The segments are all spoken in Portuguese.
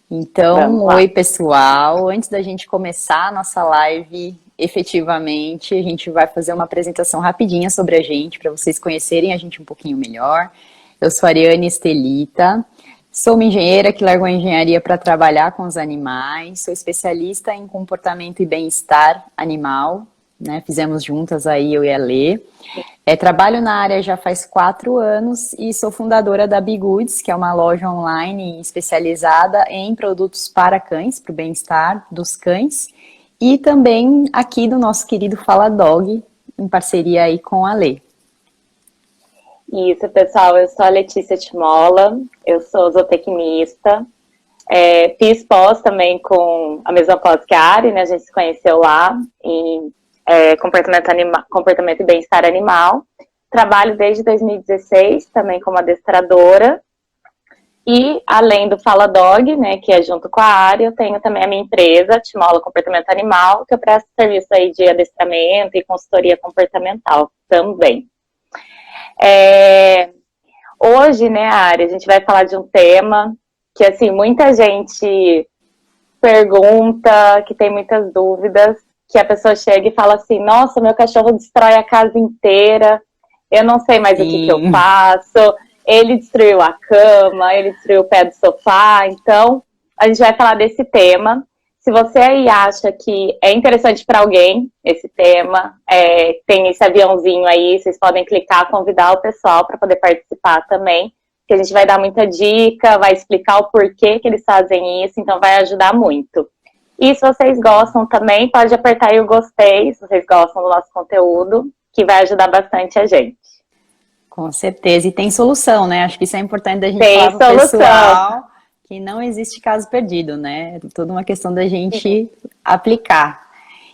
Então, Vamos lá. oi pessoal, antes da gente começar a nossa live, efetivamente, a gente vai fazer uma apresentação rapidinha sobre a gente, para vocês conhecerem a gente um pouquinho melhor. Eu sou a Ariane Estelita, sou uma engenheira que largou a engenharia para trabalhar com os animais, sou especialista em comportamento e bem-estar animal, né? Fizemos juntas aí, eu e a Lê. Trabalho na área já faz 4 anos e sou fundadora da Bigoods, que é uma loja online especializada em produtos para cães, para o bem-estar dos cães, e também aqui do nosso querido Fala Dog, em parceria aí com a Lê. Isso, pessoal, eu sou a Letícia Timola, eu sou zootecnista, fiz pós também com a mesma pós que a Ari, né? A gente se conheceu lá em comportamento e bem-estar animal. Trabalho desde 2016 também como adestradora. E além do Fala Dog, né, que é junto com a Ari, eu tenho também a minha empresa, Timola Comportamento Animal, que eu presto serviço aí de adestramento e consultoria comportamental também. Hoje, né, Ari, a gente vai falar de um tema que, assim, muita gente pergunta, que tem muitas dúvidas, que a pessoa chega e fala assim, nossa, meu cachorro destrói a casa inteira, eu não sei mais o que eu faço, ele destruiu a cama, ele destruiu o pé do sofá, então a gente vai falar desse tema. Se você aí acha que é interessante para alguém esse tema, tem esse aviãozinho aí, vocês podem clicar, convidar o pessoal para poder participar também, que a gente vai dar muita dica, vai explicar o porquê que eles fazem isso, então vai ajudar muito. E se vocês gostam também, pode apertar aí o gostei, se vocês gostam do nosso conteúdo, que vai ajudar bastante a gente. Com certeza, e tem solução, né? Acho que isso é importante da gente tem falar para o solução. pessoal, que não existe caso perdido, né? É toda uma questão da gente aplicar.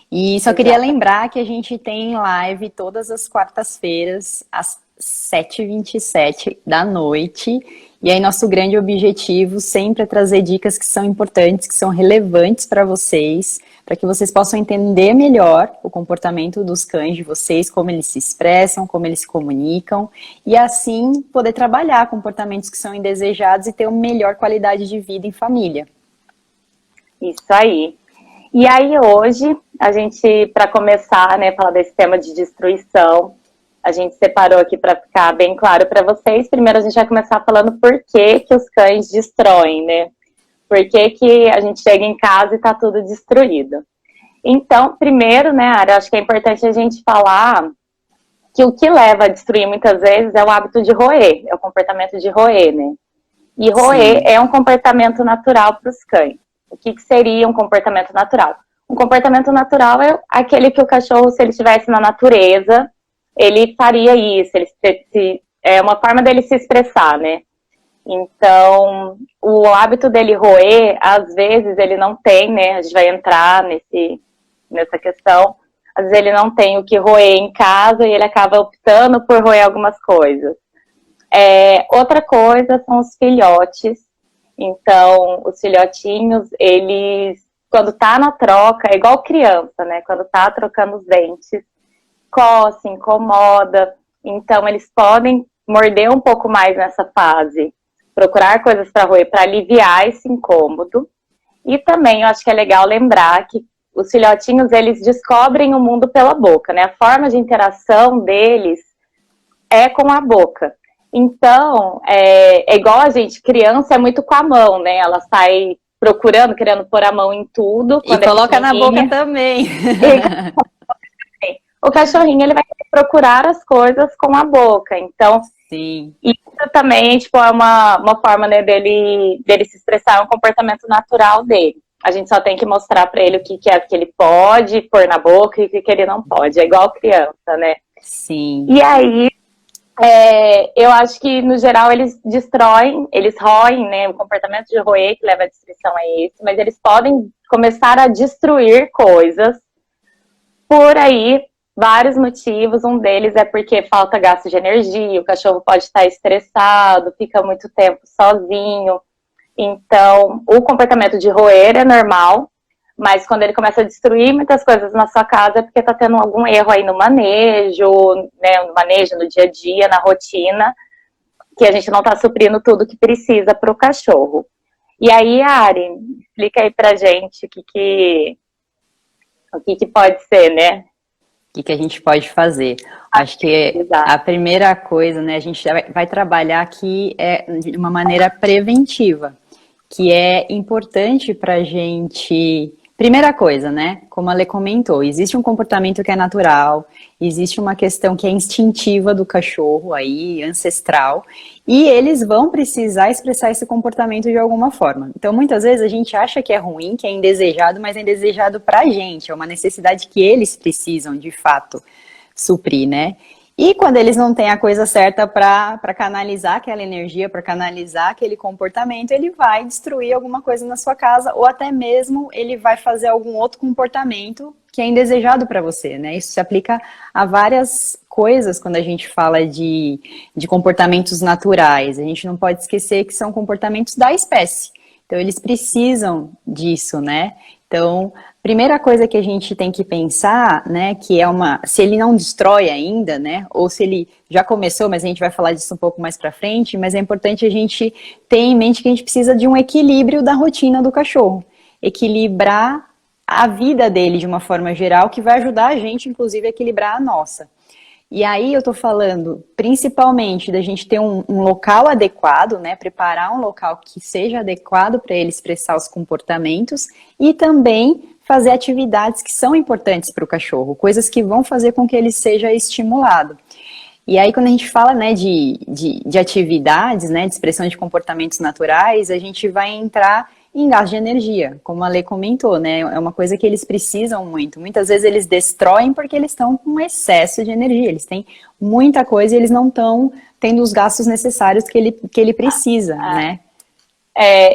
E só queria lembrar que a gente tem live todas as quartas-feiras, às 7h27 da noite. E aí nosso grande objetivo sempre é trazer dicas que são importantes, que são relevantes para vocês, para que vocês possam entender melhor o comportamento dos cães de vocês, como eles se expressam, como eles se comunicam, e assim poder trabalhar comportamentos que são indesejados e ter uma melhor qualidade de vida em família. Isso aí. E aí hoje, a gente, para começar, né, falar desse tema de destruição, a gente separou aqui para ficar bem claro para vocês. Primeiro a gente vai começar falando por que os cães destroem, né? Por que a gente chega em casa e tá tudo destruído. Então, primeiro, né, Ara, acho que é importante a gente falar que o que leva a destruir muitas vezes é o hábito de roer, é o comportamento de roer, né? E roer Sim. é um comportamento natural para os cães. O que seria um comportamento natural? Um comportamento natural é aquele que o cachorro, se ele estivesse na natureza, ele faria isso, é uma forma dele se expressar, né? Então, o hábito dele roer, às vezes ele não tem, né? A gente vai entrar nessa questão. Às vezes ele não tem o que roer em casa e ele acaba optando por roer algumas coisas. Outra coisa são os filhotes. Então, os filhotinhos, eles, quando tá na troca, é igual criança, né? Quando tá trocando os dentes, coça, incomoda. Então, eles podem morder um pouco mais nessa fase. Procurar coisas para roer, para aliviar esse incômodo. E também, eu acho que é legal lembrar que os filhotinhos, eles descobrem o mundo pela boca, né? A forma de interação deles é com a boca. Então, é igual a gente, criança é muito com a mão, né? Ela sai procurando, querendo pôr a mão em tudo. E coloca na boca também. O cachorrinho, ele vai procurar as coisas com a boca. Então, Sim. Isso também, tipo, é uma forma, né, dele se expressar, é um comportamento natural dele. A gente só tem que mostrar pra ele o que é que ele pode pôr na boca e o que ele não pode. É igual criança, né? Sim. E aí, eu acho que, no geral, eles destroem, eles roem, né? O comportamento de roer que leva à destruição é esse, mas eles podem começar a destruir coisas por aí, vários motivos. Um deles é porque falta gasto de energia, o cachorro pode estar estressado, fica muito tempo sozinho. Então, o comportamento de roer é normal, mas quando ele começa a destruir muitas coisas na sua casa é porque está tendo algum erro aí no manejo, né, no dia a dia, na rotina, que a gente não está suprindo tudo que precisa para o cachorro. E aí, Ari, explica aí pra gente o que pode ser, né? O que a gente pode fazer? Acho que a Exato. primeira coisa, né, a gente vai trabalhar aqui de uma maneira preventiva, que é importante para a gente. Primeira coisa, né? Como a Lê comentou, existe um comportamento que é natural, existe uma questão que é instintiva do cachorro aí, ancestral, e eles vão precisar expressar esse comportamento de alguma forma. Então, muitas vezes a gente acha que é ruim, que é indesejado, mas é indesejado para a gente, é uma necessidade que eles precisam, de fato, suprir, né? E quando eles não têm a coisa certa para canalizar aquela energia, para canalizar aquele comportamento, ele vai destruir alguma coisa na sua casa, ou até mesmo ele vai fazer algum outro comportamento que é indesejado para você, né? Isso se aplica a várias coisas quando a gente fala de comportamentos naturais. A gente não pode esquecer que são comportamentos da espécie. Então, eles precisam disso, né? Então, primeira coisa que a gente tem que pensar, né, que é se ele não destrói ainda, né, ou se ele já começou, mas a gente vai falar disso um pouco mais pra frente, mas é importante a gente ter em mente que a gente precisa de um equilíbrio da rotina do cachorro. Equilibrar a vida dele de uma forma geral, que vai ajudar a gente, inclusive, a equilibrar a nossa. E aí eu tô falando principalmente da gente ter um local adequado, né? Preparar um local que seja adequado para ele expressar os comportamentos e também fazer atividades que são importantes para o cachorro, coisas que vão fazer com que ele seja estimulado. E aí, quando a gente fala, né, de atividades, né, de expressão de comportamentos naturais, a gente vai entrar em gasto de energia, como a Lê comentou, né, é uma coisa que eles precisam muito. Muitas vezes eles destroem porque eles estão com excesso de energia, eles têm muita coisa e eles não estão tendo os gastos necessários que ele precisa, né.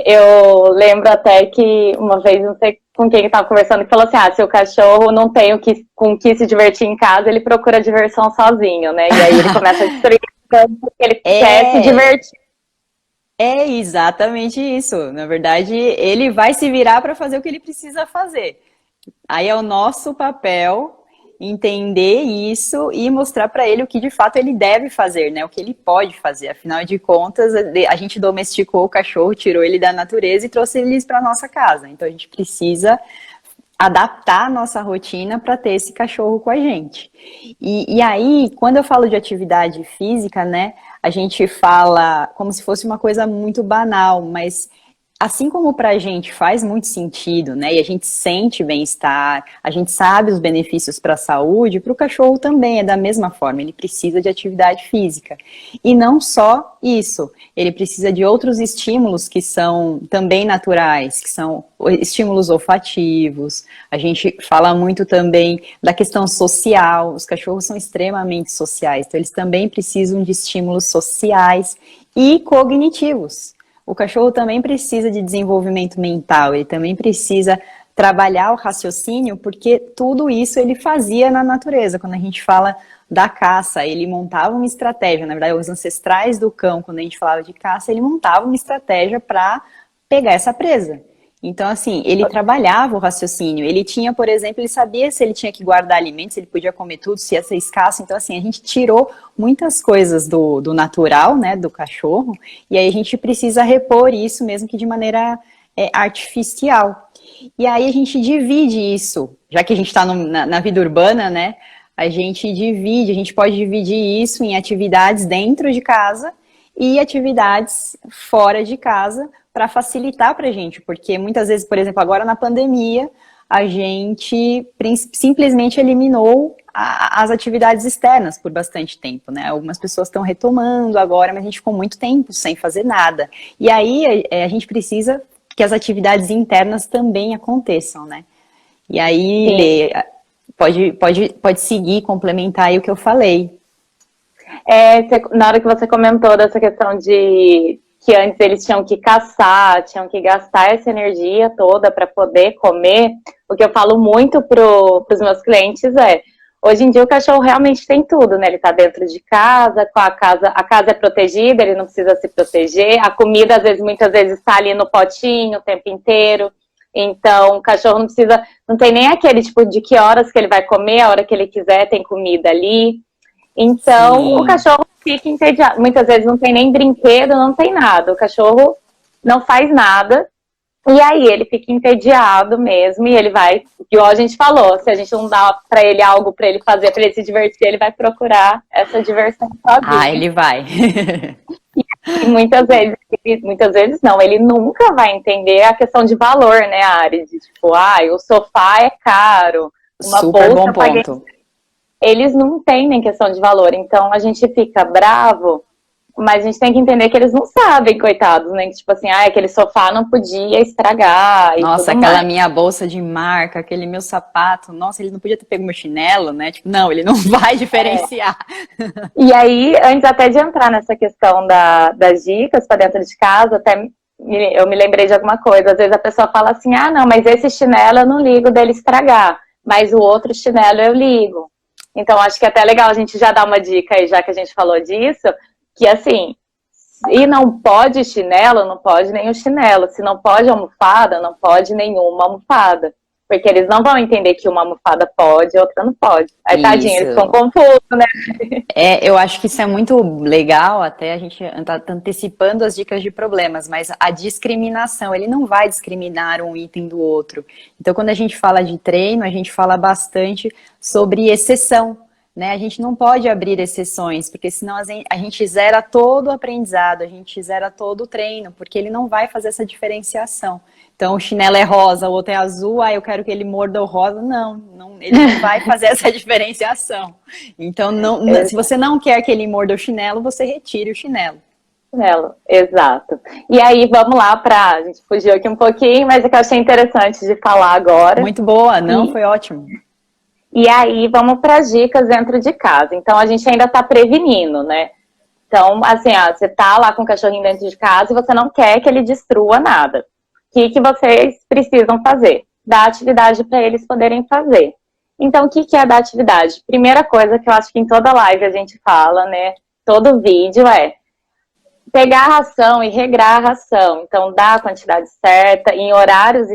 Eu lembro até que uma vez, não sei com quem estava conversando, que falou assim, se o cachorro não tem com o que se divertir em casa, ele procura diversão sozinho, né? E aí ele começa a destruir porque ele quer se divertir. É exatamente isso. Na verdade, ele vai se virar para fazer o que ele precisa fazer. Aí é o nosso papel entender isso e mostrar para ele o que de fato ele deve fazer, né? O que ele pode fazer. Afinal de contas, a gente domesticou o cachorro, tirou ele da natureza e trouxe eles para nossa casa. Então a gente precisa adaptar a nossa rotina para ter esse cachorro com a gente. E aí, quando eu falo de atividade física, né, a gente fala como se fosse uma coisa muito banal, mas assim como para a gente faz muito sentido, né, e a gente sente bem-estar, a gente sabe os benefícios para a saúde, para o cachorro também é da mesma forma, ele precisa de atividade física. E não só isso, ele precisa de outros estímulos que são também naturais, que são estímulos olfativos, a gente fala muito também da questão social, os cachorros são extremamente sociais, então eles também precisam de estímulos sociais e cognitivos. O cachorro também precisa de desenvolvimento mental, ele também precisa trabalhar o raciocínio, porque tudo isso ele fazia na natureza. Quando a gente fala da caça, ele montava uma estratégia, na verdade, os ancestrais do cão, quando a gente falava de caça, ele montava uma estratégia para pegar essa presa. Então, assim, ele trabalhava o raciocínio, ele tinha, por exemplo, ele sabia se ele tinha que guardar alimentos, se ele podia comer tudo, se ia ser escasso. Então, assim, a gente tirou muitas coisas do natural, né, do cachorro, e aí a gente precisa repor isso, mesmo que de maneira artificial. E aí a gente divide isso, já que a gente está na vida urbana, né, a gente pode dividir isso em atividades dentro de casa e atividades fora de casa, para facilitar para a gente, porque muitas vezes, por exemplo, agora na pandemia, a gente simplesmente eliminou as atividades externas por bastante tempo, né? Algumas pessoas estão retomando agora, mas a gente ficou muito tempo sem fazer nada. E aí a gente precisa que as atividades internas também aconteçam, né? E aí, Lê, pode seguir, complementar aí o que eu falei. Na hora que você comentou dessa questão de que antes eles tinham que caçar, tinham que gastar essa energia toda para poder comer, o que eu falo muito para os meus clientes hoje em dia o cachorro realmente tem tudo, né? Ele está dentro de casa, a casa é protegida, ele não precisa se proteger, a comida muitas vezes está ali no potinho o tempo inteiro, então o cachorro não tem nem aquele tipo de que horas que ele vai comer, a hora que ele quiser tem comida ali. Então, sim, o cachorro fica entediado. Muitas vezes não tem nem brinquedo, não tem nada. O cachorro não faz nada E aí ele fica entediado mesmo, e ele vai, igual a gente falou, se a gente não dá pra ele algo pra ele fazer, pra ele se divertir, ele vai procurar essa diversão Ah, sozinho. ele vai. E muitas vezes não, ele nunca vai entender a questão de valor, né, Ari? De tipo, o sofá é caro, uma Super bolsa bom eu paguei. ponto. Eles não entendem questão de valor, então a gente fica bravo, mas a gente tem que entender que eles não sabem, coitados, né? Que, tipo assim, aquele sofá não podia estragar e Nossa, tudo aquela mais. minha bolsa de marca, aquele meu sapato, nossa, ele não podia ter pego meu chinelo, né? Tipo, não, ele não vai diferenciar. E aí, antes até de entrar nessa questão das dicas para dentro de casa, eu me lembrei de alguma coisa. Às vezes a pessoa fala assim, não, mas esse chinelo eu não ligo dele estragar, mas o outro chinelo eu ligo. Então, acho que é até legal a gente já dar uma dica aí, já que a gente falou disso, que assim, se não pode chinelo, não pode nenhum chinelo. Se não pode almofada, não pode nenhuma almofada. Porque eles não vão entender que uma almofada pode e outra não pode. Aí, tadinho, eles ficam Isso. confusos, né? Eu acho que isso é muito legal, até a gente tá antecipando as dicas de problemas, mas a discriminação, ele não vai discriminar um item do outro. Então, quando a gente fala de treino, a gente fala bastante sobre exceção, né? A gente não pode abrir exceções, porque senão a gente zera todo o aprendizado, a gente zera todo o treino, porque ele não vai fazer essa diferenciação. Então, o chinelo é rosa, o outro é azul, eu quero que ele morda o rosa. Não, ele não vai fazer essa diferenciação. Então, se você não quer que ele morda o chinelo, você retire o chinelo. Chinelo, exato. E aí, vamos lá a gente fugiu aqui um pouquinho, mas é que eu achei interessante de falar agora. Muito boa, não? Foi ótimo. E aí, vamos para as dicas dentro de casa. Então, a gente ainda está prevenindo, né? Então, assim, você tá lá com o cachorrinho dentro de casa e você não quer que ele destrua nada. O que vocês precisam fazer? Dar atividade para eles poderem fazer. Então, o que é dar atividade? Primeira coisa que eu acho que em toda live a gente fala, né? Todo vídeo pegar a ração e regrar a ração. Então, dar a quantidade certa, em horários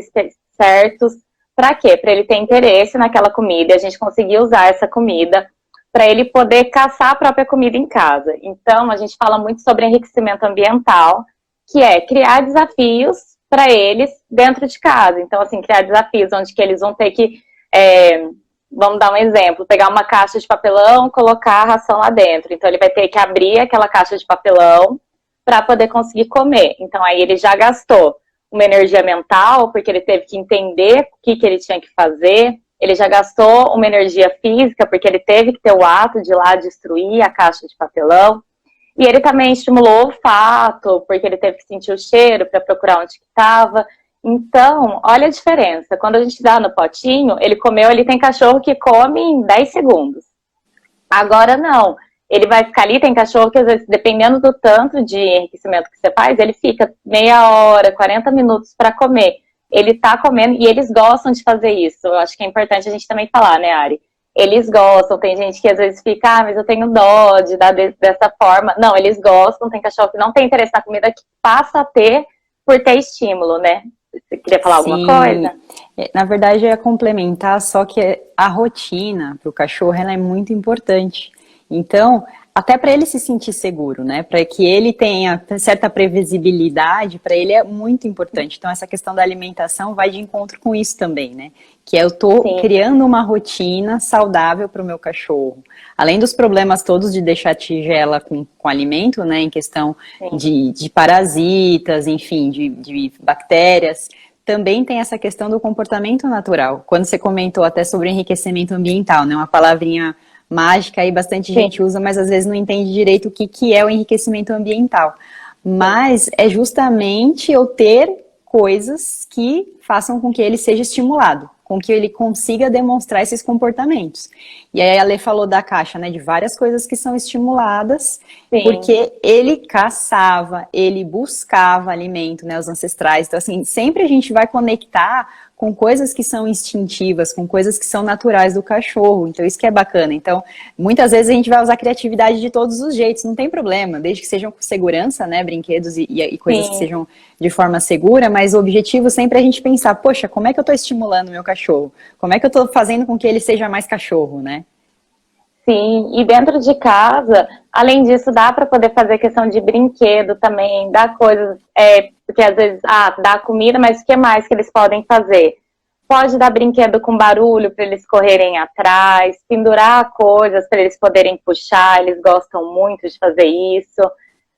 certos. Para quê? Para ele ter interesse naquela comida e a gente conseguir usar essa comida para ele poder caçar a própria comida em casa. Então, a gente fala muito sobre enriquecimento ambiental, que é criar desafios para eles dentro de casa. Então, assim, criar desafios onde que eles vão ter que, vamos dar um exemplo, pegar uma caixa de papelão, colocar a ração lá dentro. Então, ele vai ter que abrir aquela caixa de papelão para poder conseguir comer. Então, aí ele já gastou uma energia mental, porque ele teve que entender o que ele tinha que fazer. Ele já gastou uma energia física, porque ele teve que ter o ato de ir lá destruir a caixa de papelão. E ele também estimulou o olfato, porque ele teve que sentir o cheiro para procurar onde que estava. Então, olha a diferença. Quando a gente dá no potinho, ele comeu, ele tem cachorro que come em 10 segundos. Agora não. Ele vai ficar ali, tem cachorro que às vezes, dependendo do tanto de enriquecimento que você faz, ele fica meia hora, 40 minutos para comer. Ele tá comendo e eles gostam de fazer isso. Eu acho que é importante a gente também falar, né, Ari? Eles gostam, tem gente que às vezes fica, mas eu tenho dó de dar dessa forma. Não, eles gostam, tem cachorro que não tem interesse na comida, que passa a ter por ter estímulo, né? Você queria falar alguma coisa? Na verdade, é complementar, só que a rotina para o cachorro ela é muito importante. Então, até para ele se sentir seguro, né? Para que ele tenha certa previsibilidade, para ele é muito importante. Então, essa questão da alimentação vai de encontro com isso também, né? Que eu tô criando uma rotina saudável para o meu cachorro. Além dos problemas todos de deixar a tigela com alimento, né? Em questão de parasitas, enfim, de bactérias. Também tem essa questão do comportamento natural. Quando você comentou até sobre enriquecimento ambiental, né? Uma palavrinha mágica aí bastante gente usa, mas às vezes não entende direito o que é o enriquecimento ambiental. Mas é justamente eu ter coisas que façam com que ele seja estimulado, com que ele consiga demonstrar esses comportamentos. E aí a Lê falou da caixa, né, de várias coisas que são estimuladas, porque ele caçava, ele buscava alimento, né, os ancestrais. Então, assim, sempre a gente vai conectar com coisas que são instintivas, com coisas que são naturais do cachorro. Então, isso que é bacana. Então, muitas vezes a gente vai usar criatividade de todos os jeitos, não tem problema, desde que sejam com segurança, né, brinquedos e coisas que sejam de forma segura, mas o objetivo sempre é a gente pensar, poxa, como é que eu estou estimulando o meu cachorro? Como é que eu estou fazendo com que ele seja mais cachorro, né? Sim, e dentro de casa, além disso, dá para poder fazer questão de brinquedo também, dar coisas, porque às vezes, dá comida, mas o que mais que eles podem fazer? Pode dar brinquedo com barulho para eles correrem atrás, pendurar coisas para eles poderem puxar, eles gostam muito de fazer isso.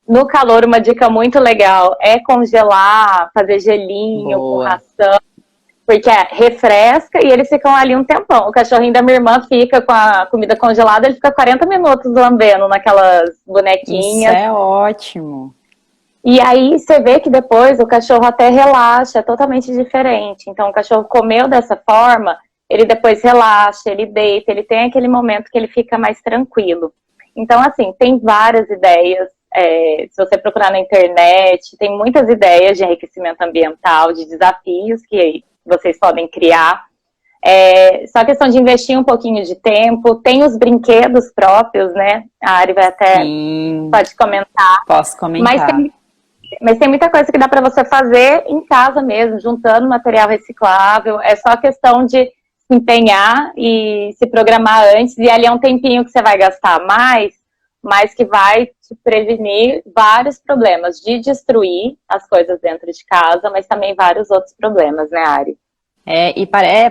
No calor, uma dica muito legal é congelar, fazer gelinho com ração, porque refresca e eles ficam ali um tempão. O cachorrinho da minha irmã fica com a comida congelada, ele fica 40 minutos lambendo naquelas bonequinhas. Isso é ótimo. E aí você vê que depois o cachorro até relaxa, é totalmente diferente. Então o cachorro comeu dessa forma, ele depois relaxa, ele deita, ele tem aquele momento que ele fica mais tranquilo. Então assim, tem várias ideias. Se você procurar na internet, tem muitas ideias de enriquecimento ambiental, de desafios que vocês podem criar. Só questão de investir um pouquinho de tempo. Tem os brinquedos próprios, né? A Ari vai até pode comentar. Posso comentar. Mas tem muita coisa que dá para você fazer em casa mesmo, juntando material reciclável. É só questão de se empenhar e se programar antes. E ali é um tempinho que você vai gastar mais, mas que vai te prevenir vários problemas de destruir as coisas dentro de casa, mas também vários outros problemas, né, Ari?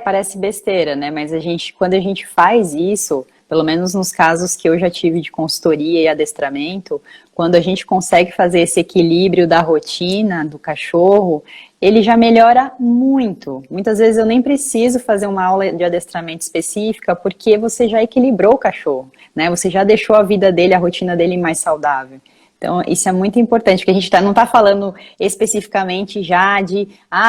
Parece besteira, né? Mas quando a gente faz isso, pelo menos nos casos que eu já tive de consultoria e adestramento, quando a gente consegue fazer esse equilíbrio da rotina do cachorro, ele já melhora muito. Muitas vezes eu nem preciso fazer uma aula de adestramento específica, porque você já equilibrou o cachorro, né? Você já deixou a vida dele, a rotina dele mais saudável. Então, isso é muito importante, porque a gente não está falando especificamente já de,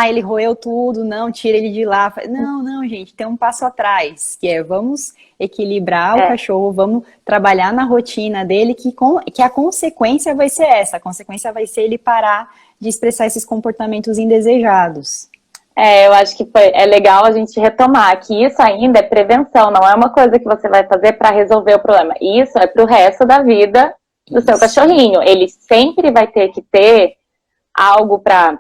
ele roeu tudo, não, tira ele de lá. Não, gente, tem um passo atrás, que vamos equilibrar o cachorro, vamos trabalhar na rotina dele, que a consequência vai ser essa, a consequência vai ser ele parar de expressar esses comportamentos indesejados. Eu acho que é legal a gente retomar que isso ainda é prevenção, não é uma coisa que você vai fazer para resolver o problema. Isso é para o resto da vida do seu cachorrinho. Ele sempre vai ter que ter algo para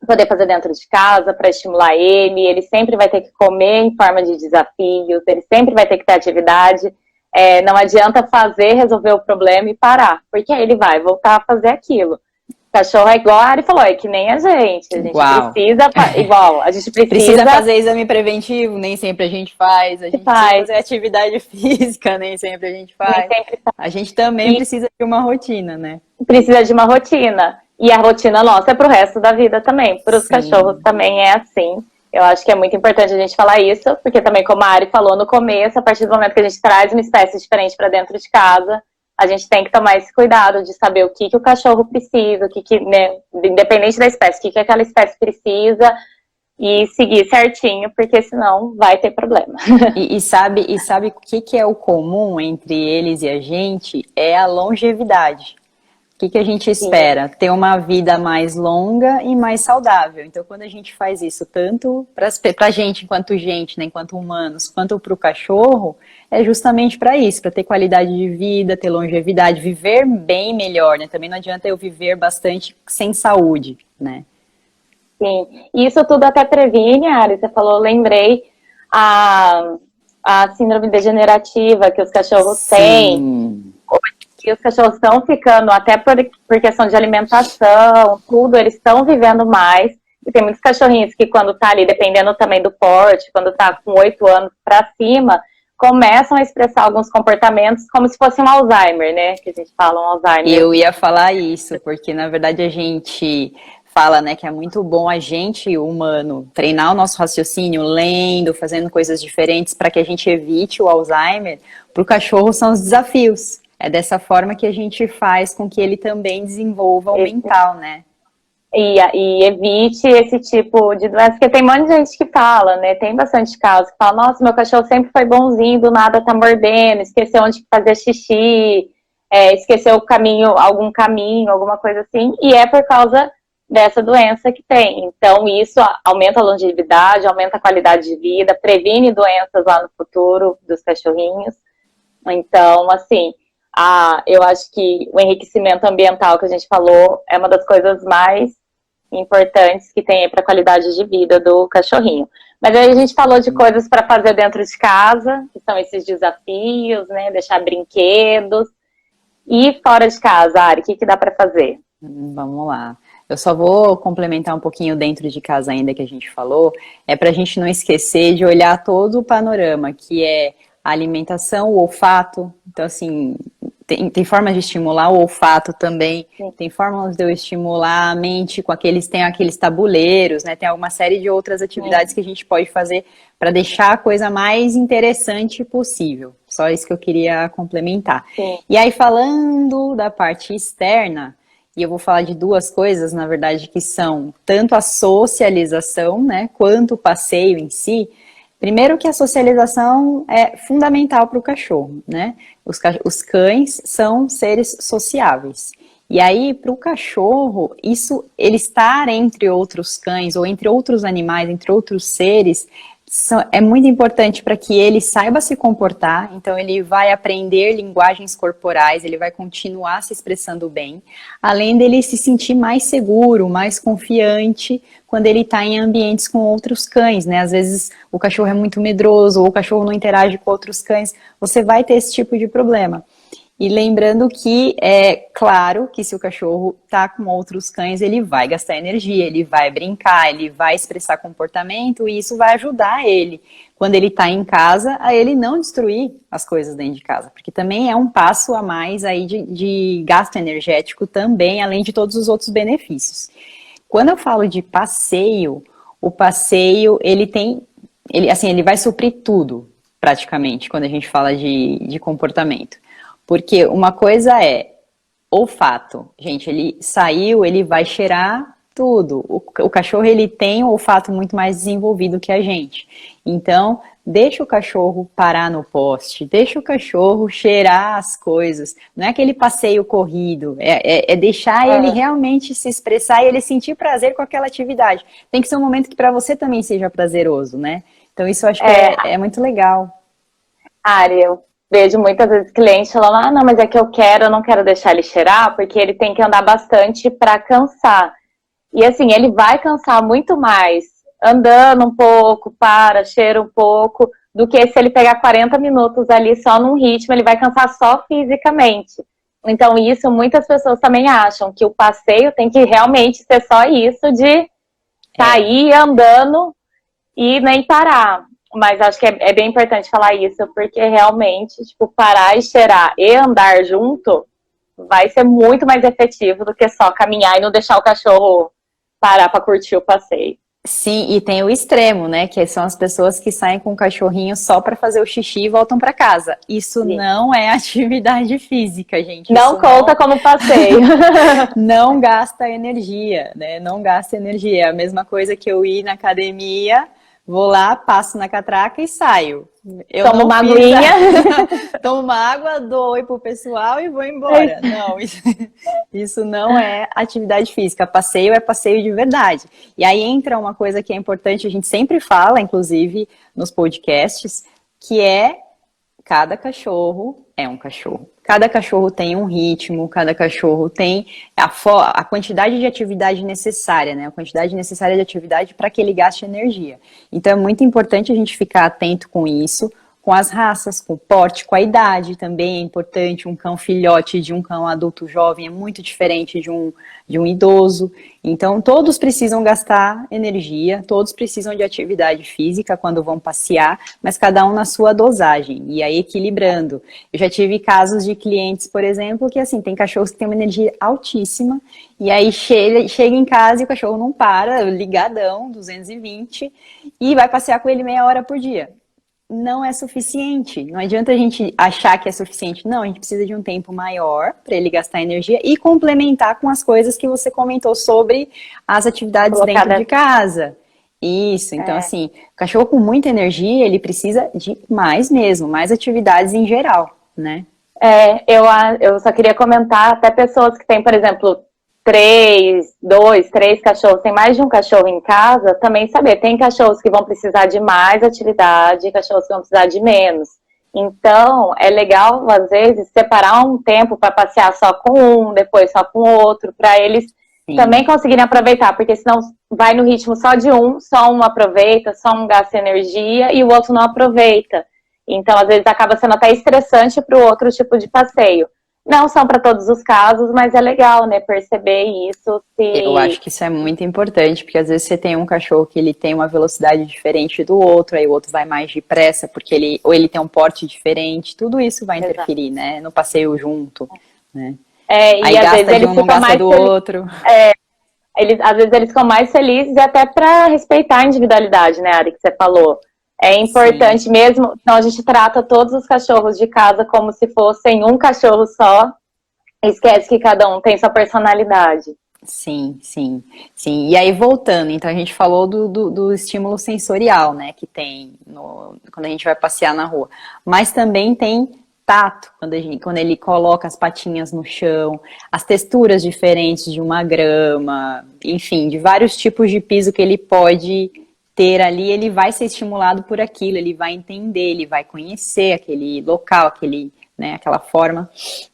poder fazer dentro de casa, para estimular ele sempre vai ter que comer em forma de desafios, ele sempre vai ter que ter atividade. Não adianta resolver o problema e parar, porque aí ele vai voltar a fazer aquilo. O cachorro é igual a Ari falou, é que nem a gente precisa fazer exame preventivo, nem sempre a gente faz, precisa fazer atividade física, nem sempre a gente faz. A gente também precisa de uma rotina, né? Precisa de uma rotina. E a rotina nossa é pro resto da vida também. Para os cachorros também é assim. Eu acho que é muito importante a gente falar isso, porque também, como a Ari falou no começo, a partir do momento que a gente traz uma espécie diferente para dentro de casa, a gente tem que tomar esse cuidado de saber o que o cachorro precisa, né, independente da espécie, o que aquela espécie precisa, e seguir certinho, porque senão vai ter problema. E sabe o que é o comum entre eles e a gente? É a longevidade. O que a gente espera? Ter uma vida mais longa e mais saudável. Então, quando a gente faz isso, tanto pra gente, né, enquanto humanos, quanto pro cachorro, é justamente para isso, para ter qualidade de vida, ter longevidade, viver bem melhor, né? Também não adianta eu viver bastante sem saúde, né? Sim, e isso tudo até previne, Ari, você falou, lembrei, a síndrome degenerativa que os cachorros têm, que os cachorros estão ficando, até por questão de alimentação, tudo, eles estão vivendo mais, e tem muitos cachorrinhos que quando tá ali, dependendo também do porte, quando tá com 8 anos para cima, começam a expressar alguns comportamentos como se fosse um Alzheimer, né, que a gente fala um Alzheimer. Eu ia falar isso, porque na verdade a gente fala, né, que é muito bom a gente, humano, treinar o nosso raciocínio, lendo, fazendo coisas diferentes para que a gente evite o Alzheimer. Para o cachorro são os desafios. É dessa forma que a gente faz com que ele também desenvolva o mental, né? E evite esse tipo de doença, porque tem um monte de gente que fala, né? Tem bastante casos que fala, nossa, meu cachorro sempre foi bonzinho, do nada tá mordendo, esqueceu onde fazer xixi, esqueceu algum caminho, alguma coisa assim, e é por causa dessa doença que tem. Então, isso aumenta a longevidade, aumenta a qualidade de vida, previne doenças lá no futuro dos cachorrinhos. Então, assim, eu acho que o enriquecimento ambiental que a gente falou é uma das coisas mais importantes que tem para a qualidade de vida do cachorrinho. Mas aí a gente falou de coisas para fazer dentro de casa, que são esses desafios, né? Deixar brinquedos. E fora de casa, Ari, o que dá para fazer? Vamos lá. Eu só vou complementar um pouquinho dentro de casa ainda que a gente falou, é para a gente não esquecer de olhar todo o panorama, que é a alimentação, o olfato. Então, assim, tem formas de estimular o olfato também, Sim. tem formas de eu estimular a mente com tem aqueles tabuleiros, né? Tem alguma série de outras atividades que a gente pode fazer para deixar a coisa mais interessante possível. Só isso que eu queria complementar. Sim. E aí, falando da parte externa, e eu vou falar de duas coisas, na verdade, que são tanto a socialização, né, quanto o passeio em si. Primeiro que a socialização é fundamental para o cachorro, né? Os cães são seres sociáveis. E aí, para o cachorro, ele estar entre outros cães, ou entre outros animais, entre outros seres, é muito importante para que ele saiba se comportar. Então, ele vai aprender linguagens corporais, ele vai continuar se expressando bem, além dele se sentir mais seguro, mais confiante quando ele está em ambientes com outros cães, né? Às vezes o cachorro é muito medroso, ou o cachorro não interage com outros cães, você vai ter esse tipo de problema. E lembrando que é claro que se o cachorro tá com outros cães, ele vai gastar energia, ele vai brincar, ele vai expressar comportamento e isso vai ajudar ele, quando ele tá em casa, a ele não destruir as coisas dentro de casa. Porque também é um passo a mais aí de gasto energético também, além de todos os outros benefícios. Quando eu falo de passeio, o passeio, ele vai suprir tudo, praticamente, quando a gente fala de comportamento. Porque uma coisa é olfato. Gente, ele saiu, ele vai cheirar tudo. O cachorro, ele tem um olfato muito mais desenvolvido que a gente. Então, deixa o cachorro parar no poste, deixa o cachorro cheirar as coisas. Não é aquele passeio corrido, é deixar ele realmente se expressar e ele sentir prazer com aquela atividade. Tem que ser um momento que para você também seja prazeroso, né? Então, isso eu acho que é muito legal. Ari, eu vejo muitas vezes clientes falando, não, mas é que eu não quero deixar ele cheirar, porque ele tem que andar bastante para cansar. E assim, ele vai cansar muito mais andando um pouco, cheira um pouco, do que se ele pegar 40 minutos ali só num ritmo, ele vai cansar só fisicamente. Então isso, muitas pessoas também acham que o passeio tem que realmente ser só isso de sair andando e nem parar. Mas acho que é bem importante falar isso, porque realmente, tipo, parar e cheirar e andar junto vai ser muito mais efetivo do que só caminhar e não deixar o cachorro parar para curtir o passeio. Sim, e tem o extremo, né? Que são as pessoas que saem com o cachorrinho só para fazer o xixi e voltam para casa. Isso não é atividade física, gente. Não conta como passeio. Não gasta energia, né? Não gasta energia. É a mesma coisa que eu ir na academia. Vou lá, passo na catraca e saio. Tomo uma aguinha. Tomo uma água, dou oi pro pessoal e vou embora. Não, isso não é atividade física. Passeio é passeio de verdade. E aí entra uma coisa que é importante, a gente sempre fala, inclusive nos podcasts, que é cada cachorro é um cachorro. Cada cachorro tem um ritmo, cada cachorro tem a quantidade de atividade necessária, né? A quantidade necessária de atividade para que ele gaste energia. Então é muito importante a gente ficar atento com isso, com as raças, com o porte, com a idade também é importante. Um cão filhote de um cão adulto jovem é muito diferente de um idoso. Então, todos precisam gastar energia, todos precisam de atividade física quando vão passear, mas cada um na sua dosagem, e aí equilibrando. Eu já tive casos de clientes, por exemplo, que assim, tem cachorros que têm uma energia altíssima, e aí chega em casa e o cachorro não para, ligadão, 220, e vai passear com ele meia hora por dia. Não é suficiente. Não adianta a gente achar que é suficiente. Não, a gente precisa de um tempo maior para ele gastar energia e complementar com as coisas que você comentou sobre as atividades dentro de casa. Isso, então assim, o cachorro com muita energia, ele precisa de mais mesmo, mais atividades em geral, né? Eu só queria comentar, até pessoas que têm, por exemplo, 3 cachorros, tem mais de um cachorro em casa, também saber, tem cachorros que vão precisar de mais atividade, cachorros que vão precisar de menos. Então, é legal, às vezes, separar um tempo para passear só com um, depois só com o outro, para eles também conseguirem aproveitar, porque senão vai no ritmo só de um, só um aproveita, só um gasta energia e o outro não aproveita. Então, às vezes, acaba sendo até estressante para o outro tipo de passeio. Não são para todos os casos, mas é legal, né, perceber isso. Eu acho que isso é muito importante, porque às vezes você tem um cachorro que ele tem uma velocidade diferente do outro, aí o outro vai mais depressa, porque ou ele tem um porte diferente, tudo isso vai interferir, né, no passeio junto, né. Aí e às vezes gasta de eles um, não ficam gasta mais do felizes. outro. Às vezes eles ficam mais felizes até para respeitar a individualidade, né, Ari, que você falou. É importante Sim. mesmo, então a gente trata todos os cachorros de casa como se fossem um cachorro só, e esquece que cada um tem sua personalidade. Sim, sim, sim. E aí, voltando, então a gente falou do estímulo sensorial, né, que tem quando a gente vai passear na rua. Mas também tem tato, quando ele coloca as patinhas no chão, as texturas diferentes de uma grama, enfim, de vários tipos de piso que ele pode ter ali, ele vai ser estimulado por aquilo, ele vai entender, ele vai conhecer aquele local, né, aquela forma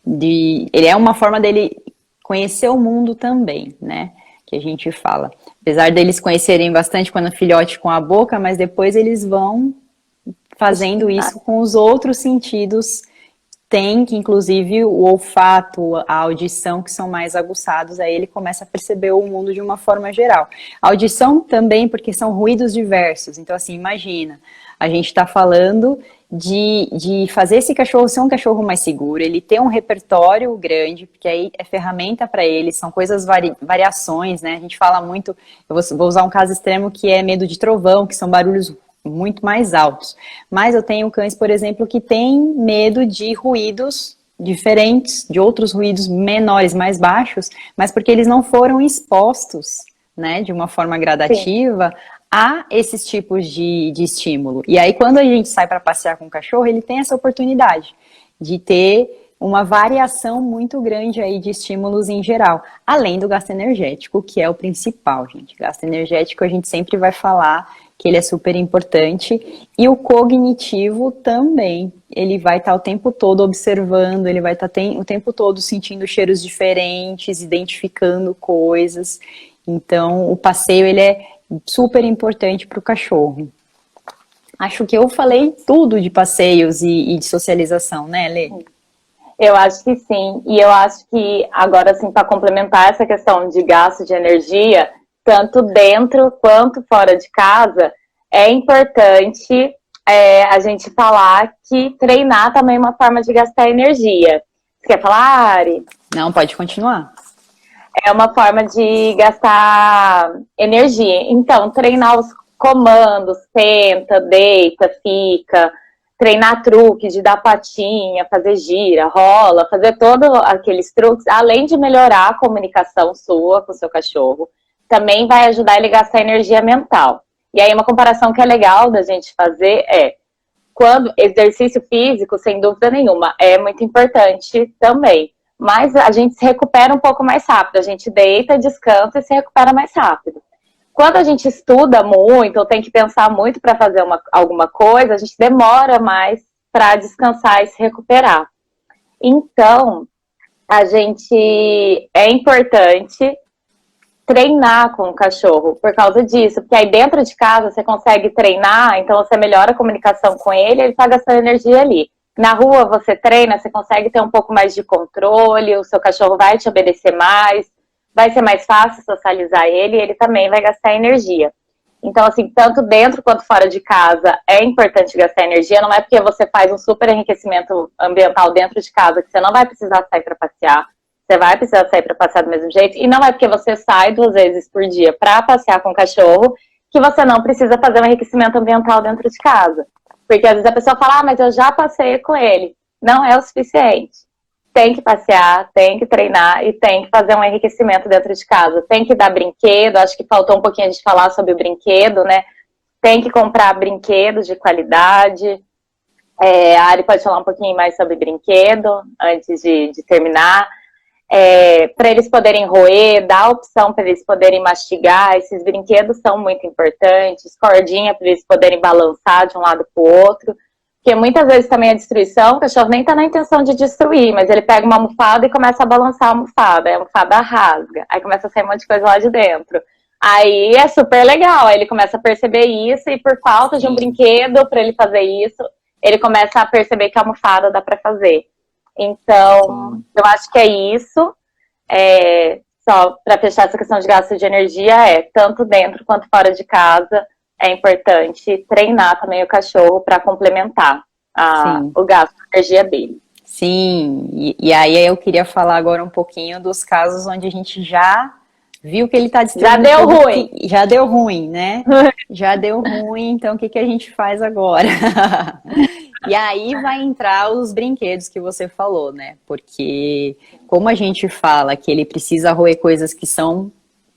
ele é uma forma dele conhecer o mundo também, né? Que a gente fala. Apesar deles conhecerem bastante quando é filhote com a boca, mas depois eles vão fazendo isso com os outros sentidos. Tem que, inclusive, o olfato, a audição, que são mais aguçados, aí ele começa a perceber o mundo de uma forma geral. A audição também, porque são ruídos diversos. Então, assim, imagina, a gente está falando de fazer esse cachorro ser um cachorro mais seguro, ele ter um repertório grande, porque aí é ferramenta para ele, são coisas, variações, né? A gente fala muito, eu vou usar um caso extremo que é medo de trovão, que são barulhos muito mais altos. Mas eu tenho cães, por exemplo, que têm medo de ruídos diferentes, de outros ruídos menores, mais baixos, mas porque eles não foram expostos, né, de uma forma gradativa, sim, a esses tipos de estímulo. E aí, quando a gente sai para passear com o cachorro, ele tem essa oportunidade de ter uma variação muito grande aí de estímulos em geral, além do gasto energético, que é o principal, gente. Gasto energético a gente sempre vai falar que ele é super importante, e o cognitivo também, ele vai estar o tempo todo observando, ele vai estar o tempo todo sentindo cheiros diferentes, identificando coisas, então o passeio ele é super importante para o cachorro. Acho que eu falei tudo de passeios e de socialização, né, Lê? Eu acho que sim, e eu acho que agora, assim, para complementar essa questão de gasto de energia, tanto dentro quanto fora de casa, é importante a gente falar que treinar também é uma forma de gastar energia. Você quer falar, Ari? Não, pode continuar. É uma forma de gastar energia. Então, treinar os comandos, senta, deita, fica, treinar truque de dar patinha, fazer gira, rola, fazer todos aqueles truques, além de melhorar a comunicação sua com o seu cachorro, também vai ajudar ele a gastar energia mental. E aí uma comparação que é legal da gente fazer quando exercício físico, sem dúvida nenhuma, é muito importante também. Mas a gente se recupera um pouco mais rápido. A gente deita, descansa e se recupera mais rápido. Quando a gente estuda muito, ou tem que pensar muito para fazer alguma coisa, a gente demora mais para descansar e se recuperar. Então, é importante treinar com o cachorro por causa disso, porque aí dentro de casa você consegue treinar, então você melhora a comunicação com ele está gastando energia ali. Na rua você treina, você consegue ter um pouco mais de controle, o seu cachorro vai te obedecer mais, vai ser mais fácil socializar ele e ele também vai gastar energia. Então, assim, tanto dentro quanto fora de casa é importante gastar energia, não é porque você faz um super enriquecimento ambiental dentro de casa que você não vai precisar sair para passear. Você vai precisar sair para passear do mesmo jeito. E não é porque você sai 2 vezes por dia para passear com o cachorro que você não precisa fazer um enriquecimento ambiental dentro de casa. Porque às vezes a pessoa fala, mas eu já passei com ele. Não é o suficiente. Tem que passear, tem que treinar e tem que fazer um enriquecimento dentro de casa. Tem que dar brinquedo. Acho que faltou um pouquinho a gente falar sobre o brinquedo, né? Tem que comprar brinquedos de qualidade. A Ari pode falar um pouquinho mais sobre brinquedo antes de terminar. Para eles poderem roer, dar a opção para eles poderem mastigar, esses brinquedos são muito importantes, cordinha para eles poderem balançar de um lado para o outro, porque muitas vezes também a destruição, o cachorro nem está na intenção de destruir, mas ele pega uma almofada e começa a balançar a almofada, aí a almofada rasga, aí começa a sair um monte de coisa lá de dentro. Aí é super legal, aí ele começa a perceber isso e por falta de um brinquedo para ele fazer isso, ele começa a perceber que a almofada dá para fazer. Então, eu acho que é isso. Só para fechar essa questão de gasto de energia, tanto dentro quanto fora de casa, é importante treinar também o cachorro para complementar o gasto de energia dele. Sim, e aí eu queria falar agora um pouquinho dos casos onde a gente já viu que ele está destruindo. Já deu ruim. Já deu ruim, né? Já deu ruim, então o que a gente faz agora? E aí vai entrar os brinquedos que você falou, né? Porque como a gente fala que ele precisa roer coisas que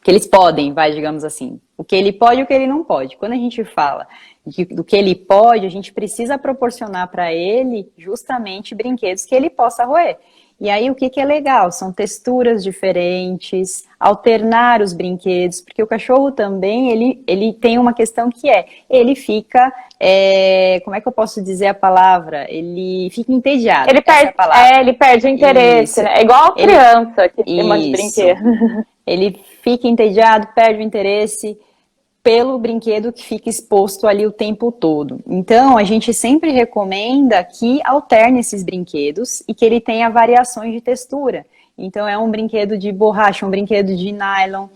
eles podem, digamos assim. O que ele pode e o que ele não pode. Quando a gente fala do que ele pode, a gente precisa proporcionar para ele justamente brinquedos que ele possa roer. E aí o que é legal? São texturas diferentes, alternar os brinquedos, porque o cachorro também, ele tem uma questão que ele fica, como é que eu posso dizer a palavra? Ele fica entediado. Ele perde o interesse, né? É igual a criança que tem um monte de brinquedo. Ele fica entediado, perde o interesse pelo brinquedo que fica exposto ali o tempo todo. Então, a gente sempre recomenda que alterne esses brinquedos e que ele tenha variações de textura. Então, é um brinquedo de borracha, um brinquedo de nylon,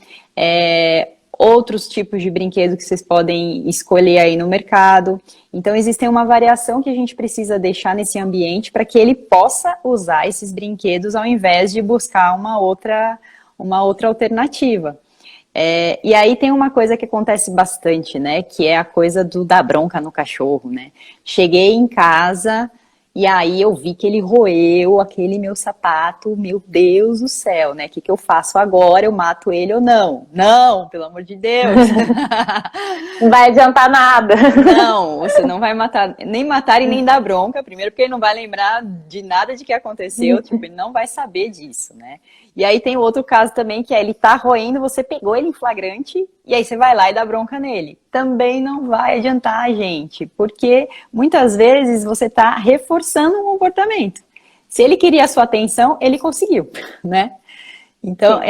outros tipos de brinquedo que vocês podem escolher aí no mercado. Então, existe uma variação que a gente precisa deixar nesse ambiente para que ele possa usar esses brinquedos ao invés de buscar uma outra alternativa. E aí tem uma coisa que acontece bastante, né, que é a coisa da bronca no cachorro, né. Cheguei em casa e aí eu vi que ele roeu aquele meu sapato, meu Deus do céu, né, o que eu faço agora? Eu mato ele ou não? Não, pelo amor de Deus. Não vai adiantar nada. Não, você não vai nem matar e nem dar bronca, primeiro porque ele não vai lembrar de nada de que aconteceu, ele não vai saber disso, né. E aí tem outro caso também, que ele tá roendo, você pegou ele em flagrante, e aí você vai lá e dá bronca nele. Também não vai adiantar, gente, porque muitas vezes você tá reforçando um comportamento. Se ele queria a sua atenção, ele conseguiu, né? Então,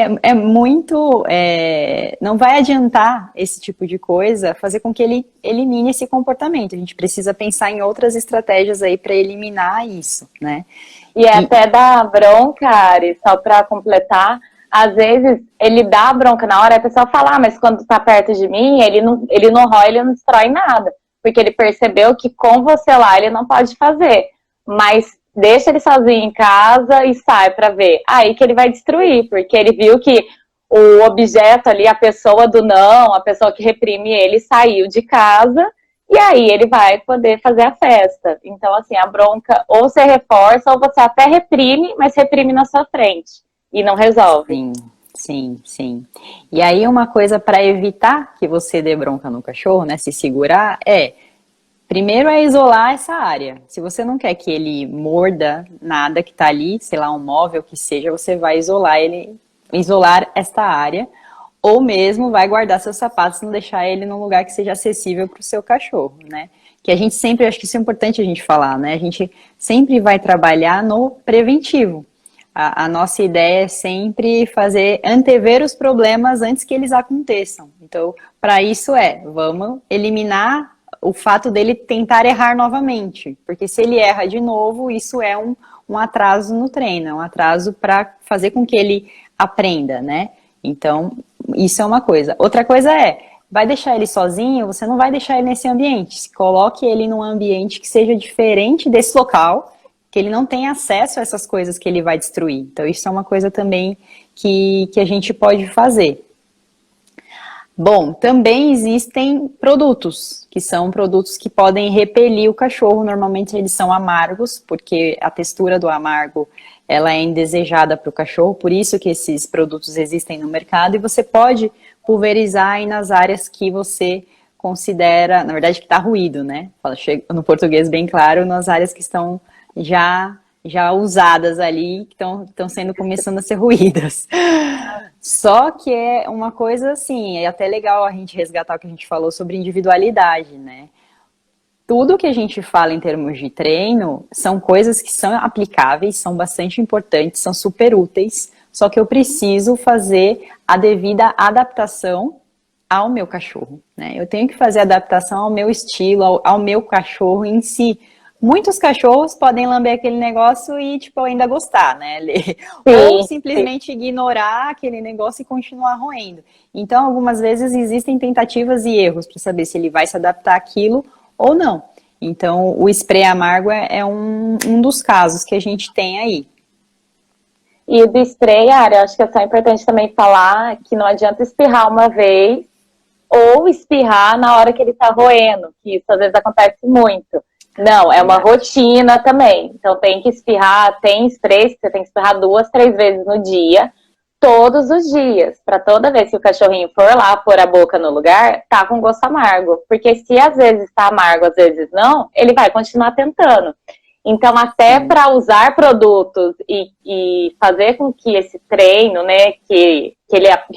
não vai adiantar esse tipo de coisa fazer com que ele elimine esse comportamento. A gente precisa pensar em outras estratégias aí para eliminar isso, né? E até dar bronca, Ari, só para completar, às vezes ele dá bronca na hora, a pessoa fala, mas quando tá perto de mim, ele não rói, ele não destrói nada. Porque ele percebeu que com você lá ele não pode fazer. Mas deixa ele sozinho em casa e sai para ver. Aí que ele vai destruir, porque ele viu que o objeto ali, a pessoa do não, a pessoa que reprime ele, saiu de casa. E aí ele vai poder fazer a festa. Então, assim, a bronca ou você reforça ou você até reprime, mas reprime na sua frente. E não resolve. Sim. E aí uma coisa para evitar que você dê bronca no cachorro, né, se segurar, primeiro é isolar essa área. Se você não quer que ele morda nada que tá ali, sei lá, um móvel que seja, você vai isolar esta área. Ou mesmo vai guardar seus sapatos e não deixar ele num lugar que seja acessível para o seu cachorro, né? Que a gente sempre, acho que isso é importante a gente falar, né? A gente sempre vai trabalhar no preventivo. A nossa ideia é sempre antever os problemas antes que eles aconteçam. Então, para isso vamos eliminar o fato dele tentar errar novamente. Porque se ele erra de novo, isso é um atraso no treino, é um atraso para fazer com que ele aprenda, né? Então, isso é uma coisa. Outra coisa vai deixar ele sozinho, você não vai deixar ele nesse ambiente. Coloque ele num ambiente que seja diferente desse local, que ele não tenha acesso a essas coisas que ele vai destruir. Então, isso é uma coisa também que a gente pode fazer. Bom, também existem produtos, que são produtos que podem repelir o cachorro. Normalmente eles são amargos, porque a textura do amargo ela é indesejada para o cachorro, por isso que esses produtos existem no mercado, e você pode pulverizar aí nas áreas que você considera, na verdade que está ruído, né? No português bem claro, nas áreas que estão já usadas ali, que estão começando a ser ruídas. Só que é uma coisa assim, é até legal a gente resgatar o que a gente falou sobre individualidade, né? Tudo que a gente fala em termos de treino são coisas que são aplicáveis, são bastante importantes, são super úteis, só que eu preciso fazer a devida adaptação ao meu cachorro, né? Eu tenho que fazer adaptação ao meu estilo, ao meu cachorro em si. muitos cachorros podem lamber aquele negócio e, tipo, ainda gostar, né? Ou simplesmente ignorar aquele negócio e continuar roendo. Então, algumas vezes existem tentativas e erros para saber se ele vai se adaptar àquilo ou não. Então, o spray amargo é um dos casos que a gente tem aí. E do spray, Ari, eu acho que é só importante também falar que não adianta espirrar uma vez ou espirrar na hora que ele tá roendo, que isso às vezes acontece muito. Não, é uma rotina também. Então tem que espirrar, tem sprays que você tem que espirrar 2, 3 vezes no dia, todos os dias, para toda vez que o cachorrinho for lá pôr a boca no lugar, tá com gosto amargo. Porque se às vezes tá amargo, às vezes não, ele vai continuar tentando. Então, até para usar produtos e fazer com que esse treino, né, que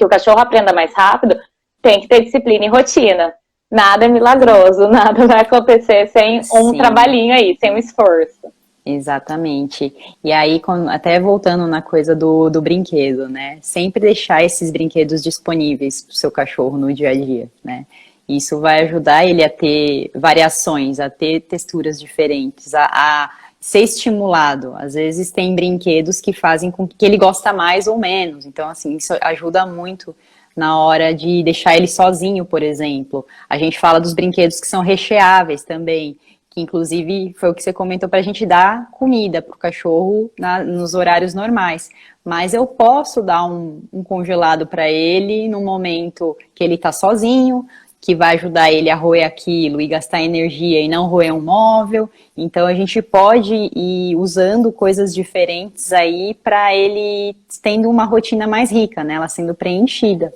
o cachorro aprenda mais rápido, tem que ter disciplina e rotina. Nada é milagroso, nada vai acontecer sem um trabalhinho aí, sem um esforço. Exatamente. E aí, até voltando na coisa do brinquedo, né? Sempre deixar esses brinquedos disponíveis para o seu cachorro no dia a dia, né? Isso vai ajudar ele a ter variações, a ter texturas diferentes, a ser estimulado. Às vezes tem brinquedos que fazem com que ele gosta mais ou menos. Então, assim, isso ajuda muito na hora de deixar ele sozinho, por exemplo. A gente fala dos brinquedos que são recheáveis também, que inclusive foi o que você comentou para a gente dar comida para o cachorro nos horários normais. Mas eu posso dar um congelado para ele no momento que ele está sozinho, que vai ajudar ele a roer aquilo e gastar energia e não roer um móvel. Então a gente pode ir usando coisas diferentes aí para ele tendo uma rotina mais rica, né? Ela sendo preenchida.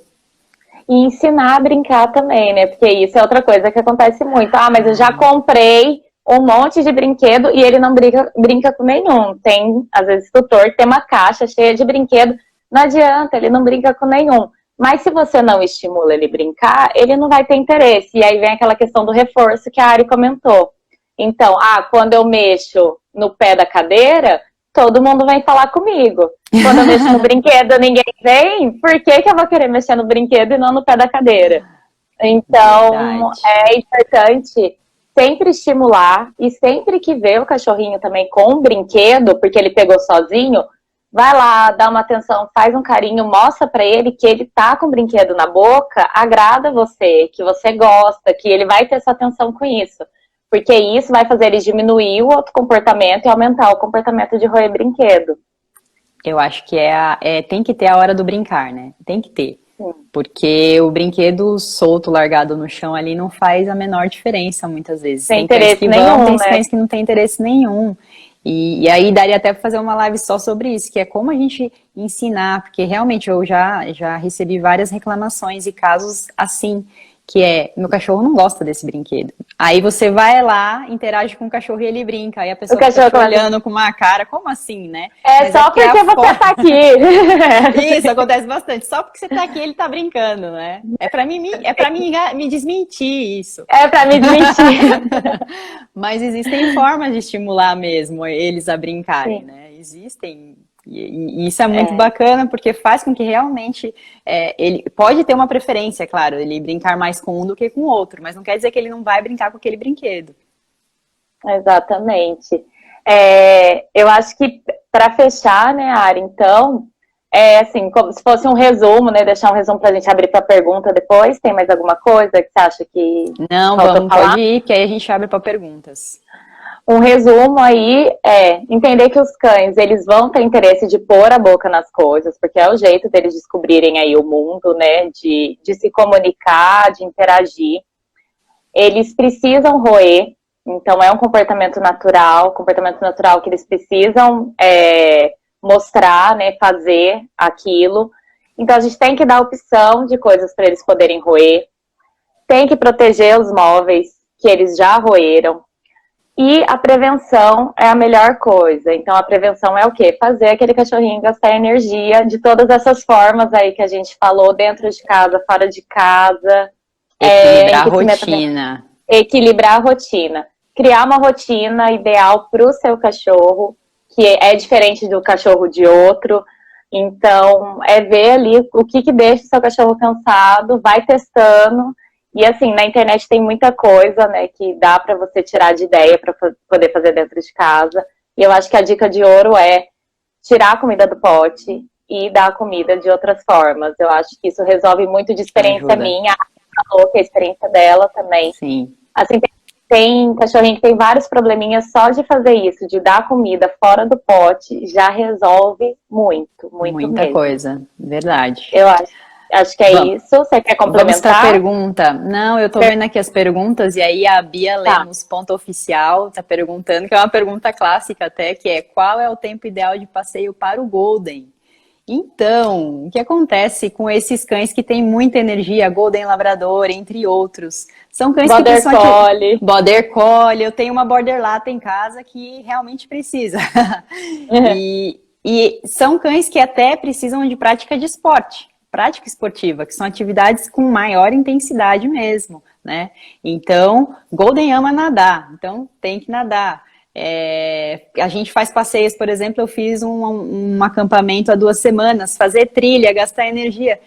E ensinar a brincar também, né? Porque isso é outra coisa que acontece muito. Ah, mas eu já comprei um monte de brinquedo e ele não brinca com nenhum. Tem, às vezes, tutor que tem uma caixa cheia de brinquedo. Não adianta, ele não brinca com nenhum. Mas se você não estimula ele brincar, ele não vai ter interesse. E aí vem aquela questão do reforço que a Ari comentou. Então, quando eu mexo no pé da cadeira, todo mundo vem falar comigo. Quando eu mexo no brinquedo, ninguém vem. Por que eu vou querer mexer no brinquedo e não no pé da cadeira? Então, é importante sempre estimular. E sempre que vê o cachorrinho também com um brinquedo, porque ele pegou sozinho, vai lá, dá uma atenção, faz um carinho, mostra pra ele que ele tá com o brinquedo na boca, agrada você, que você gosta, que ele vai ter essa atenção com isso. Porque isso vai fazer ele diminuir o outro comportamento e aumentar o comportamento de roer brinquedo. Eu acho que tem que ter a hora do brincar, né? Tem que ter. Sim. Porque o brinquedo solto, largado no chão ali não faz a menor diferença muitas vezes. Tem interesse nenhum, tem cães que não tem interesse nenhum. E aí daria até para fazer uma live só sobre isso, que é como a gente ensinar, porque realmente eu já recebi várias reclamações e casos assim, que meu cachorro não gosta desse brinquedo. Aí você vai lá, interage com o cachorro e ele brinca, aí a pessoa fica olhando com uma cara, como assim, né? Mas só porque você tá aqui. Isso, acontece bastante. Só porque você tá aqui, ele tá brincando, né? É pra mim me desmentir isso. É pra me desmentir. Mas existem formas de estimular mesmo eles a brincarem, né? Existem. E isso é muito bacana, porque faz com que realmente ele pode ter uma preferência, claro, ele brincar mais com um do que com o outro, mas não quer dizer que ele não vai brincar com aquele brinquedo. Exatamente. Eu acho que para fechar, né, Ari, então, assim, como se fosse um resumo, né, deixar um resumo pra gente abrir pra pergunta depois. Tem mais alguma coisa que você acha que não, pode ir, porque aí a gente abre para perguntas. Um resumo aí entender que os cães, eles vão ter interesse de pôr a boca nas coisas, porque é o jeito deles descobrirem aí o mundo, né, de se comunicar, de interagir. Eles precisam roer, então é um comportamento natural que eles precisam mostrar, né, fazer aquilo. Então a gente tem que dar opção de coisas para eles poderem roer, tem que proteger os móveis que eles já roeram. E a prevenção é a melhor coisa. Então, a prevenção é o quê? Fazer aquele cachorrinho gastar energia de todas essas formas aí que a gente falou, dentro de casa, fora de casa. Equilibrar a rotina. Equilibrar a rotina. Criar uma rotina ideal para o seu cachorro, que é diferente do cachorro de outro. Então, ver ali o que deixa o seu cachorro cansado, vai testando. E assim, na internet tem muita coisa, né, que dá para você tirar de ideia para poder fazer dentro de casa. E eu acho que a dica de ouro é tirar a comida do pote e dar a comida de outras formas. Eu acho que isso resolve muito de experiência Ajuda. minha, a falou que a experiência dela também. Sim. Assim, tem cachorrinho que tem vários probleminhas só de fazer isso, de dar comida fora do pote, já resolve muito, muito Muita mesmo. coisa, verdade. Eu acho que é isso. Você quer Vamos para a complementar? pergunta. Não, eu tô vendo aqui as perguntas, e aí a Bia Lemos, ponto oficial, tá perguntando, que é uma pergunta clássica até, que é: qual é o tempo ideal de passeio para o Golden? Então, o que acontece com esses cães que têm muita energia, Golden Labrador, entre outros? São cães que Border precisam Collie. Border Collie, eu tenho uma Border Lata em casa que realmente precisa. E são cães que até precisam de prática de esporte, prática esportiva, que são atividades com maior intensidade mesmo, né? Então, Golden ama nadar, então tem que nadar. A gente faz passeios, por exemplo, eu fiz um acampamento há 2 semanas, fazer trilha, gastar energia.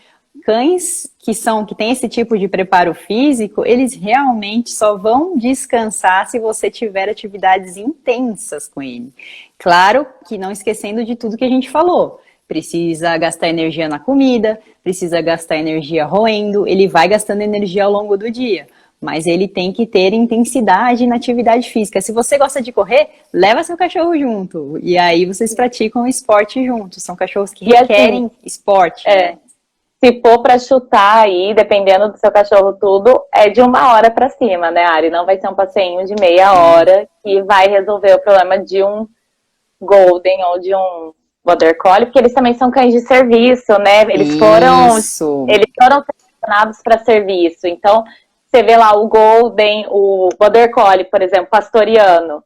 Cães que têm esse tipo de preparo físico, eles realmente só vão descansar se você tiver atividades intensas com ele. Claro que não esquecendo de tudo que a gente falou. Precisa gastar energia na comida, precisa gastar energia roendo, ele vai gastando energia ao longo do dia. Mas ele tem que ter intensidade na atividade física. Se você gosta de correr, leva seu cachorro junto. E aí vocês praticam esporte juntos. São cachorros que requerem esporte. Né? Se for para chutar aí, dependendo do seu cachorro tudo, é de 1 hora para cima, né, Ari? Não vai ser um passeinho de meia hora que vai resolver o problema de um Golden ou de um Border Collie, porque eles também são cães de serviço, né? Eles foram selecionados para serviço. Então, você vê lá o Golden, o Border Collie, por exemplo, pastoriano.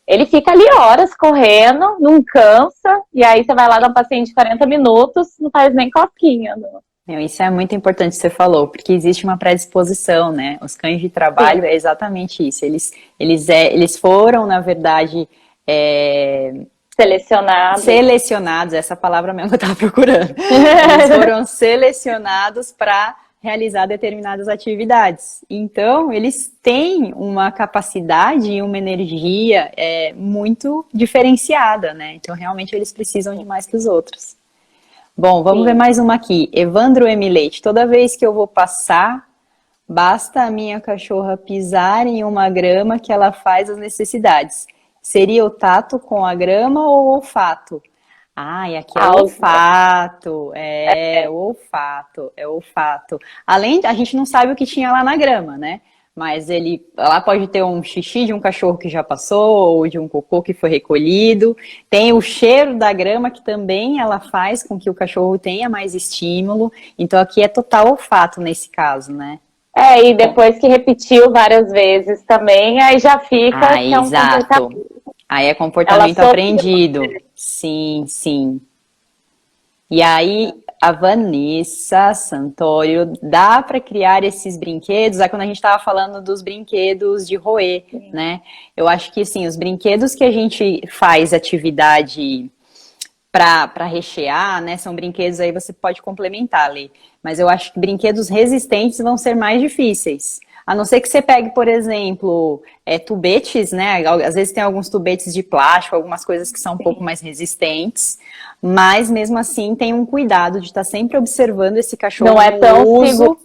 Ele fica ali horas correndo, não cansa, e aí você vai lá dar um passeio de 40 minutos, não faz nem cosquinha. Não. Isso é muito importante que você falou, porque existe uma predisposição, né? Os cães de trabalho é exatamente isso. Eles foram, na verdade, selecionados, essa palavra mesmo que eu estava procurando. Eles foram selecionados para realizar determinadas atividades. Então, eles têm uma capacidade e uma energia muito diferenciada, né? Então, realmente, eles precisam de mais que os outros. Bom, vamos ver mais uma aqui. Evandro M. Leite. Toda vez que eu vou passar, basta a minha cachorra pisar em uma grama que ela faz as necessidades. Seria o tato com a grama ou o olfato? E aqui é o olfato. É o olfato. Além, a gente não sabe o que tinha lá na grama, né? Mas lá pode ter um xixi de um cachorro que já passou, ou de um cocô que foi recolhido. Tem o cheiro da grama, que também ela faz com que o cachorro tenha mais estímulo. Então aqui é total olfato nesse caso, né? E depois que repetiu várias vezes também, aí já fica... exato. Aí é comportamento aprendido. Sim, sim. E aí, a Vanessa Santório, dá para criar esses brinquedos? Quando a gente estava falando dos brinquedos de roer, né? Eu acho que, sim, os brinquedos que a gente faz atividade para rechear, né? São brinquedos aí, você pode complementar, Lê. Mas eu acho que brinquedos resistentes vão ser mais difíceis. A não ser que você pegue, por exemplo, tubetes, né? Às vezes tem alguns tubetes de plástico, algumas coisas que são um pouco mais resistentes, mas mesmo assim tem um cuidado de estar sempre observando esse cachorro. Não é tão seguro.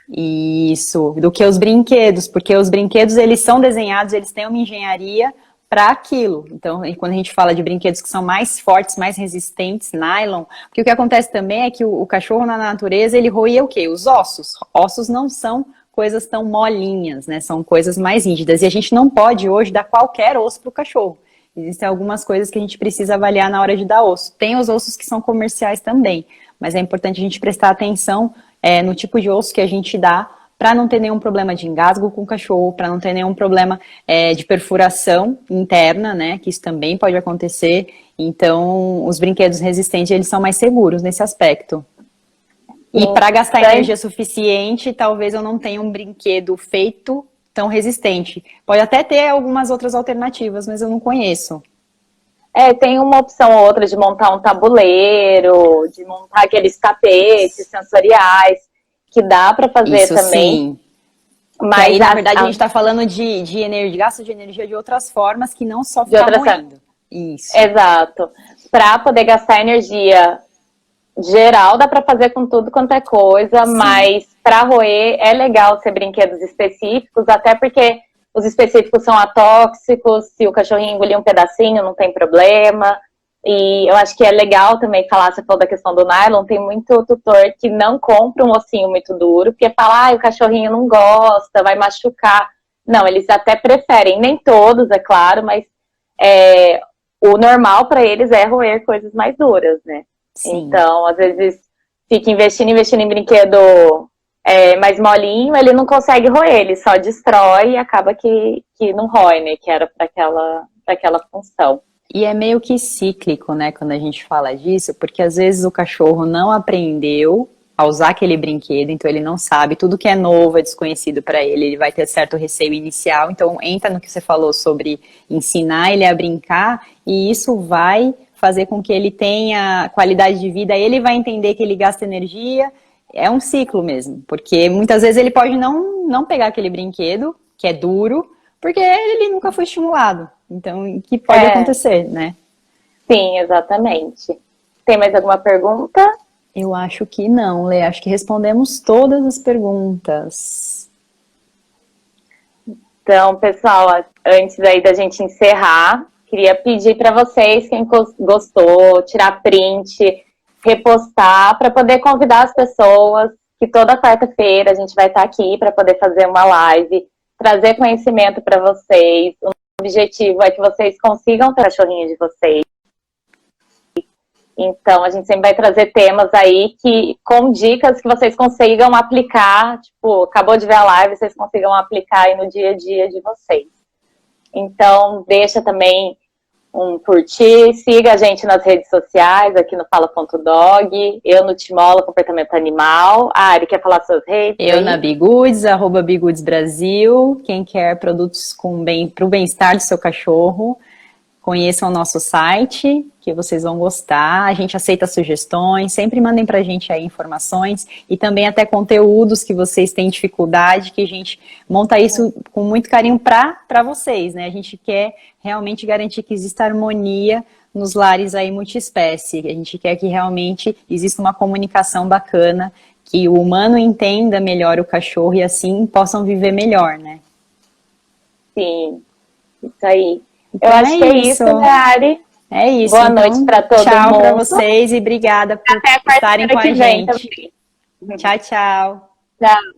Isso, do que os brinquedos, porque os brinquedos, eles são desenhados, eles têm uma engenharia para aquilo. Então, quando a gente fala de brinquedos que são mais fortes, mais resistentes, nylon, porque o que acontece também é que o cachorro na natureza, ele roía o quê? Os ossos. Ossos não são coisas tão molinhas, né? São coisas mais rígidas. E a gente não pode hoje dar qualquer osso para o cachorro. Existem algumas coisas que a gente precisa avaliar na hora de dar osso. Tem os ossos que são comerciais também, mas é importante a gente prestar atenção no tipo de osso que a gente dá para não ter nenhum problema de engasgo com o cachorro, para não ter nenhum problema de perfuração interna, né? Que isso também pode acontecer. Então, os brinquedos resistentes, eles são mais seguros nesse aspecto. E para gastar energia suficiente, talvez eu não tenha um brinquedo feito tão resistente. Pode até ter algumas outras alternativas, mas eu não conheço. Tem uma opção ou outra de montar um tabuleiro, de montar aqueles tapetes sensoriais, que dá para fazer isso também. Sim. Que aí, na verdade, a gente está falando de energia, gasto de energia de outras formas que não só ficar moendo. Isso. Exato. Para poder gastar energia geral, dá para fazer com tudo quanto é coisa, sim, mas para roer é legal ser brinquedos específicos, até porque os específicos são atóxicos, se o cachorrinho engolir um pedacinho, não tem problema. E eu acho que é legal também falar, você falou da questão do nylon, tem muito tutor que não compra um ossinho muito duro, porque fala, o cachorrinho não gosta, vai machucar. Não, eles até preferem, nem todos, é claro, mas o normal para eles é roer coisas mais duras, né? Sim. Então, às vezes, fica investindo em brinquedo mais molinho, ele não consegue roer, ele só destrói e acaba que não rói, né? Que era para aquela função. E é meio que cíclico, né, quando a gente fala disso, porque às vezes o cachorro não aprendeu a usar aquele brinquedo, então ele não sabe, tudo que é novo, é desconhecido para ele, ele vai ter certo receio inicial, então entra no que você falou sobre ensinar ele a brincar, e isso vai fazer com que ele tenha qualidade de vida, ele vai entender que ele gasta energia, é um ciclo mesmo, porque muitas vezes ele pode não pegar aquele brinquedo, que é duro, porque ele nunca foi estimulado. Então, que pode acontecer, né? Sim, exatamente. Tem mais alguma pergunta? Eu acho que não, Lê. Acho que respondemos todas as perguntas. Então, pessoal, antes aí da gente encerrar, queria pedir para vocês, quem gostou, tirar print, repostar, para poder convidar as pessoas, que toda quarta-feira a gente vai estar aqui para poder fazer uma live, trazer conhecimento para vocês. O objetivo é que vocês consigam ter o cachorrinho de vocês. Então, a gente sempre vai trazer temas aí com dicas que vocês consigam aplicar, tipo, acabou de ver a live, vocês consigam aplicar aí no dia a dia de vocês. Então, deixa também um curtir, siga a gente nas redes sociais, aqui no Fala.dog, eu no Timola Comportamento Animal. Ari, quer falar suas redes? Eu na Bigoods, @Bigoods Brasil. Quem quer produtos para o bem-estar do seu cachorro, conheçam o nosso site, que vocês vão gostar. A gente aceita sugestões, sempre mandem pra gente aí informações e também até conteúdos que vocês têm dificuldade, que a gente monta isso com muito carinho para vocês, né? A gente quer realmente garantir que exista harmonia nos lares aí multiespécie. A gente quer que realmente exista uma comunicação bacana, que o humano entenda melhor o cachorro e assim possam viver melhor, né? Sim, isso aí. Então, eu acho que é isso, né, Ari? É isso. Boa noite para todo mundo. Tchau para vocês e obrigada por estarem com a gente. Tchau, tchau. Tchau.